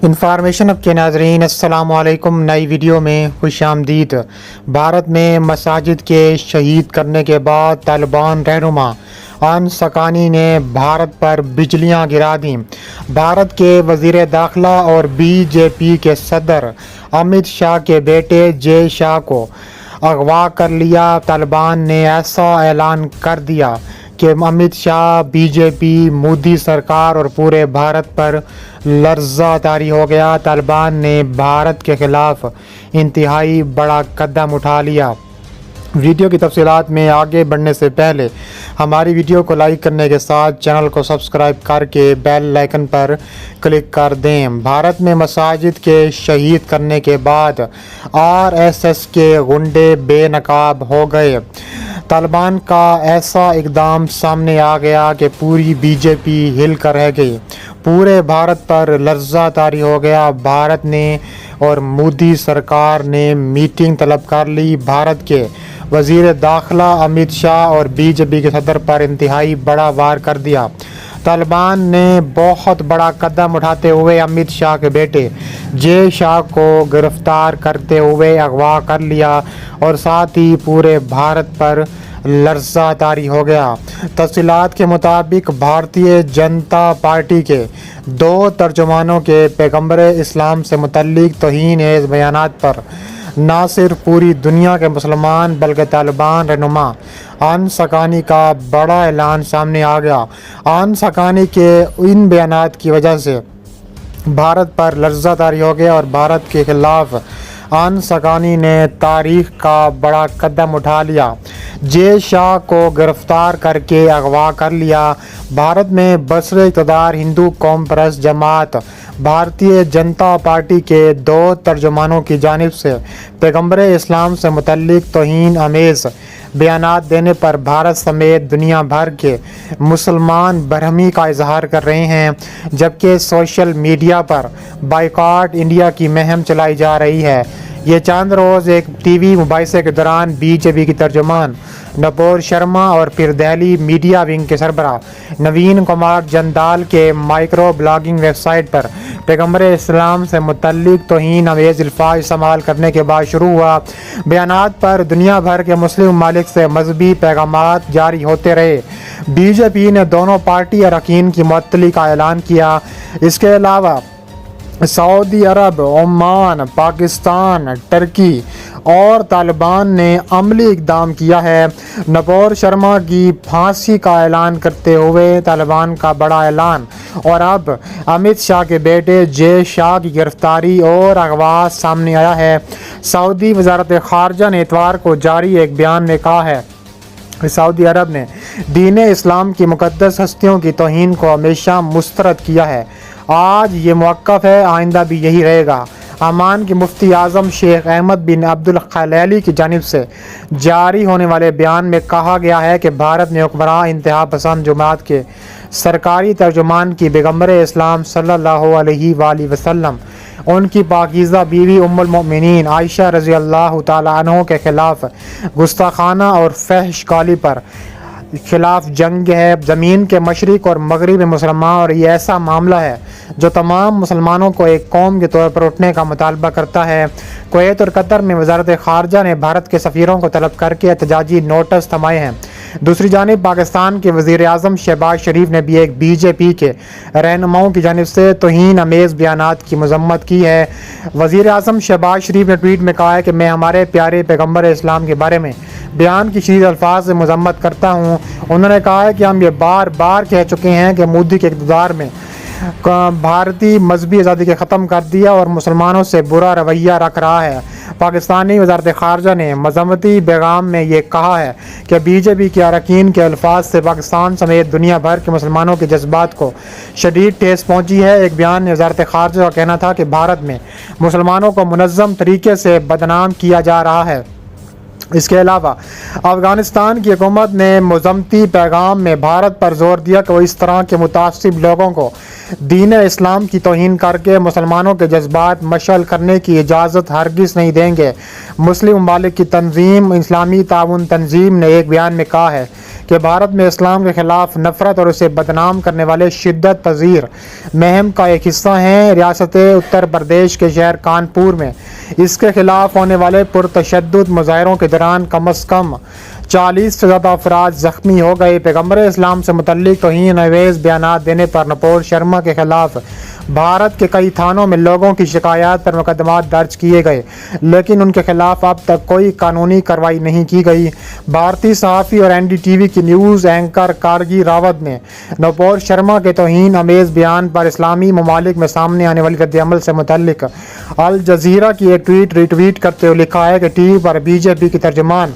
Information اب کے ناظرین السلام علیکم۔ نئی ویڈیو میں خوش آمدید۔ بھارت میں مساجد کے شہید کرنے کے بعد طالبان رہنما انس حقانی نے بھارت پر بجلیاں گرا دیں۔ بھارت کے وزیر داخلہ اور بی جے پی کے صدر امت شاہ کے بیٹے جے شاہ کو اغوا کر لیا۔ طالبان نے ایسا اعلان کر دیا کہ امت شاہ، بی جے پی، مودی سرکار اور پورے بھارت پر لرزہ طاری ہو گیا۔ طالبان نے بھارت کے خلاف انتہائی بڑا قدم اٹھا لیا۔ ویڈیو کی تفصیلات میں آگے بڑھنے سے پہلے ہماری ویڈیو کو لائک کرنے کے ساتھ چینل کو سبسکرائب کر کے بیل آئیکن پر کلک کر دیں۔ بھارت میں مساجد کے شہید کرنے کے بعد آر ایس ایس کے غنڈے بے نقاب ہو گئے۔ طالبان کا ایسا اقدام سامنے آ گیا کہ پوری بی جے پی ہل کر رہ گئی۔ پورے بھارت پر لرزہ طاری ہو گیا۔ بھارت نے اور مودی سرکار نے میٹنگ طلب کر لی۔ بھارت کے وزیر داخلہ امت شاہ اور بی جے پی کے صدر پر انتہائی بڑا وار کر دیا۔ طالبان نے بہت بڑا قدم اٹھاتے ہوئے امت شاہ کے بیٹے جے شاہ کو گرفتار کرتے ہوئے اغوا کر لیا اور ساتھ ہی پورے بھارت پر لرزہ طاری ہو گیا۔ تفصیلات کے مطابق بھارتیہ جنتا پارٹی کے 2 ترجمانوں کے پیغمبر اسلام سے متعلق توہین خیز بیانات پر نہ صرف پوری دنیا کے مسلمان بلکہ طالبان رہنما انس حقانی کا بڑا اعلان سامنے آ گیا۔ انس حقانی کے ان بیانات کی وجہ سے بھارت پر لرزہ طاری ہو گیا اور بھارت کے خلاف انس حقانی نے تاریخ کا بڑا قدم اٹھا لیا۔ جے شاہ کو گرفتار کر کے اغوا کر لیا۔ بھارت میں برسر اقتدار ہندو قوم پرست جماعت بھارتیہ جنتا پارٹی کے 2 ترجمانوں کی جانب سے پیغمبر اسلام سے متعلق توہین آمیز بیانات دینے پر بھارت سمیت دنیا بھر کے مسلمان برہمی کا اظہار کر رہے ہیں، جبکہ سوشل میڈیا پر بائیکاٹ انڈیا کی مہم چلائی جا رہی ہے۔ یہ چند روز ایک ٹی وی مباحثے کے دوران بی جے پی کی ترجمان نپور شرما اور پھر دہلی میڈیا ونگ کے سربراہ نوین کمار جندال کے مائکرو بلاگنگ ویب سائٹ پر پیغمبر اسلام سے متعلق توہین آمیز الفاظ استعمال کرنے کے بعد شروع ہوا۔ بیانات پر دنیا بھر کے مسلم ممالک سے مذہبی پیغامات جاری ہوتے رہے۔ بی جے پی نے دونوں پارٹی اراکین کی معطلی کا اعلان کیا۔ اس کے علاوہ سعودی عرب، عمان، پاکستان، ترکی اور طالبان نے عملی اقدام کیا ہے۔ نپور شرما کی پھانسی کا اعلان کرتے ہوئے طالبان کا بڑا اعلان، اور اب امت شاہ کے بیٹے جے شاہ کی گرفتاری اور اغوا سامنے آیا ہے۔ سعودی وزارت خارجہ نے اتوار کو جاری ایک بیان میں کہا ہے کہ سعودی عرب نے دین اسلام کی مقدس ہستیوں کی توہین کو ہمیشہ مسترد کیا ہے۔ آج یہ موقف ہے، آئندہ بھی یہی رہے گا۔ عمان کے مفتی اعظم شیخ احمد بن عبد الخلیلی کی جانب سے جاری ہونے والے بیان میں کہا گیا ہے کہ بھارت نے حکمراں انتہا پسند جماعت کے سرکاری ترجمان کی پیغمبر اسلام صلی اللہ علیہ وآلہ وسلم، ان کی پاکیزہ بیوی ام المؤمنین عائشہ رضی اللہ تعالیٰ عنہ کے خلاف گستاخانہ اور فحش گالی پر خلاف جنگ ہے۔ زمین کے مشرق اور مغرب میں مسلمان، اور یہ ایسا معاملہ ہے جو تمام مسلمانوں کو ایک قوم کے طور پر اٹھنے کا مطالبہ کرتا ہے۔ کویت اور قطر میں وزارت خارجہ نے بھارت کے سفیروں کو طلب کر کے احتجاجی نوٹس تھمائے ہیں۔ دوسری جانب پاکستان کے وزیر اعظم شہباز شریف نے بھی ایک بی جے پی کے رہنماؤں کی جانب سے توہین آمیز بیانات کی مذمت کی ہے۔ وزیر اعظم شہباز شریف نے ٹویٹ میں کہا ہے کہ میں ہمارے پیارے پیغمبر اسلام کے بارے میں بیان کی شدید الفاظ سے مذمت کرتا ہوں۔ انہوں نے کہا ہے کہ ہم یہ بار بار کہہ چکے ہیں کہ مودی کے اقتدار میں بھارتی مذہبی آزادی کے ختم کر دیا اور مسلمانوں سے برا رویہ رکھ رہا ہے۔ پاکستانی وزارت خارجہ نے مذمتی پیغام میں یہ کہا ہے کہ بی جے پی کے اراکین کے الفاظ سے پاکستان سمیت دنیا بھر کے مسلمانوں کے جذبات کو شدید ٹھیس پہنچی ہے۔ ایک بیان میں وزارت خارجہ کا کہنا تھا کہ بھارت میں مسلمانوں کو منظم طریقے سے بدنام کیا جا رہا ہے اس کے علاوہ افغانستان کی حکومت نے مذمتی پیغام میں بھارت پر زور دیا کہ وہ اس طرح کے متعصب لوگوں کو دین اسلام کی توہین کر کے مسلمانوں کے جذبات مشعل کرنے کی اجازت ہرگز نہیں دیں گے۔ مسلم ممالک کی تنظیم اسلامی تعاون تنظیم نے ایک بیان میں کہا ہے کہ بھارت میں اسلام کے خلاف نفرت اور اسے بدنام کرنے والے شدت پذیر مہم کا ایک حصہ ہیں۔ ریاست اتر پردیش کے شہر کانپور میں اس کے خلاف ہونے والے پرتشدد مظاہروں کے دوران کم از کم 40 سے زیادہ افراد زخمی ہو گئے۔ پیغمبر اسلام سے متعلق توہین آمیز بیانات دینے پر نپور شرما کے خلاف بھارت کے کئی تھانوں میں لوگوں کی شکایات پر مقدمات درج کیے گئے، لیکن ان کے خلاف اب تک کوئی قانونی کارروائی نہیں کی گئی۔ بھارتی صحافی اور NDTV کی نیوز اینکر کارگی راوت نے نپور شرما کے توہین آمیز بیان پر اسلامی ممالک میں سامنے آنے والی رد عمل سے متعلق الجزیرہ کی ایک ٹویٹ ریٹویٹ کرتے ہوئے لکھا ہے کہ ٹی وی پر BJP کی ترجمان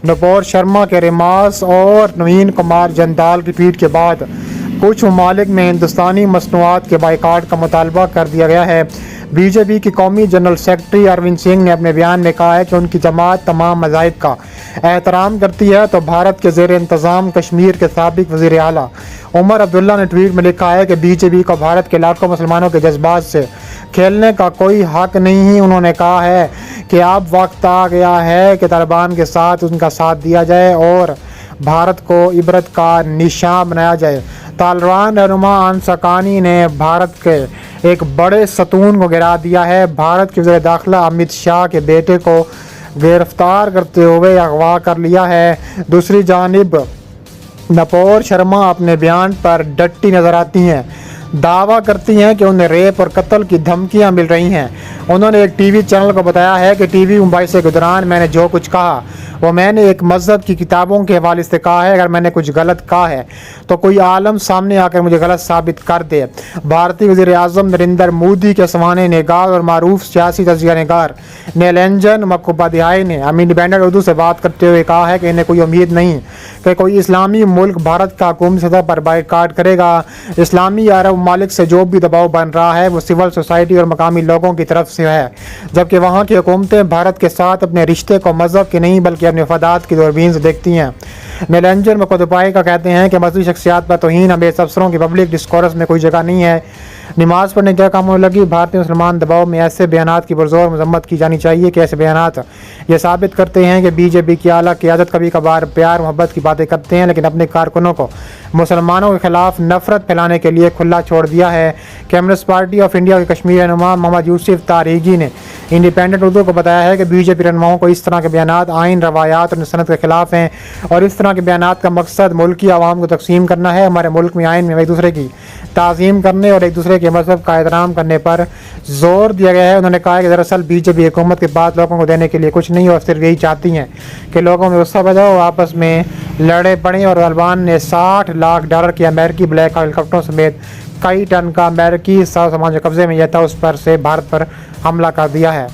نپور شرما کے ریمارکس اور نوین کمار جندال کی ٹویٹ کے بعد کچھ ممالک میں ہندوستانی مصنوعات کے بائیکاٹ کا مطالبہ کر دیا گیا ہے۔ BJP کی قومی جنرل سیکرٹری اروند سنگھ نے اپنے بیان میں کہا ہے کہ ان کی جماعت تمام مذاہب کا احترام کرتی ہے، تو بھارت کے زیر انتظام کشمیر کے سابق وزیر اعلیٰ عمر عبداللہ نے ٹویٹ میں لکھا ہے کہ BJP کو بھارت کے لاکھوں مسلمانوں کے جذبات سے کھیلنے کا کوئی حق نہیں۔ انہوں نے کہا ہے کہ اب وقت آ گیا ہے کہ طالبان کے ساتھ ان کا ساتھ دیا جائے اور بھارت کو عبرت کا نشان بنایا جائے۔ طالبان رہنما انسکانی نے بھارت کے ایک بڑے ستون کو گرا دیا ہے۔ بھارت کے وزیر داخلہ امت شاہ کے بیٹے کو گرفتار کرتے ہوئے اغوا کر لیا ہے۔ دوسری جانب نپور شرما اپنے بیان پر ڈٹی نظر آتی ہیں، دعویٰ کرتی ہیں کہ انہیں ریپ اور قتل کی دھمکیاں مل رہی ہیں۔ انہوں نے ایک ٹی وی چینل کو بتایا ہے کہ ٹی وی مباحثے کے دوران میں نے جو کچھ کہا وہ میں نے ایک مذہب کی کتابوں کے حوالے سے کہا ہے۔ اگر میں نے کچھ غلط کہا ہے تو کوئی عالم سامنے آ کر مجھے غلط ثابت کر دے۔ بھارتی وزیر اعظم نریندر مودی کے سوانح نگار اور معروف سیاسی تجزیہ نگار نیلنجن مکھوپادھیائے نے انڈیپینڈنٹ اردو سے بات کرتے ہوئے کہا ہے کہ انہیں کوئی امید نہیں کہ کوئی اسلامی ملک بھارت کا حکومتی سطح پر بائیکاٹ کرے گا۔ اسلامی عرب ممالک سے جو بھی دباؤ بن رہا ہے وہ سول سوسائٹی اور مقامی لوگوں کی طرف سے ہے، جبکہ وہاں کی حکومتیں بھارت کے ساتھ اپنے رشتے کو مذہب کے نہیں بلکہ اپنے مفادات کی دوربین سے دیکھتی ہیں۔ نیلنجن مکھوپادھیائے کا کہتے ہیں کہ مذہبی شخصیات پر توہین آمیز افسروں کی پبلک ڈسکورس میں کوئی جگہ نہیں ہے۔ نماز پڑھنے کیا کام ہونے لگی؟ بھارتی مسلمان دباؤ میں ایسے بیانات کی پرزور مذمت کی جانی چاہیے کہ ایسے بیانات یہ ثابت کرتے ہیں کہ BJP کی اعلیٰ قیادت کبھی کبھار پیار محبت کی باتیں کرتے ہیں لیکن اپنے کارکنوں کو مسلمانوں کے خلاف نفرت پھیلانے کے لیے کھلا چھوڑ دیا ہے۔ کمیونسٹ پارٹی آف انڈیا کے کشمیر رہنما محمد یوسف تاریگی نے انڈیپینڈنٹ اردو کو بتایا ہے کہ BJP رہنماؤں کو اس طرح کے بیانات آئین، روایات اور سنت کے خلاف ہیں اور اس طرح کے بیانات کا مقصد ملکی عوام کو تقسیم کرنا ہے۔ ہمارے ملک میں آئین میں ایک دوسرے کی تعظیم کرنے اور ایک دوسرے کے مذہب کا احترام کرنے پر زور دیا گیا ہے۔ انہوں نے کہا کہ دراصل BJP حکومت کے بعد لوگوں کو دینے کے لیے کچھ نہیں اور صرف یہی چاہتی ہیں کہ لوگوں میں غصہ پیدا ہو، آپس میں لڑے پڑیں، اور طالبان نے $60 لاکھ کے امریکی بلیک ہیلی کاپٹروں سمیت کئی ٹن کا امریکی ساز سامان جو قبضے میں یہ تھا اس پر سے بھارت پر حملہ کر دیا ہے۔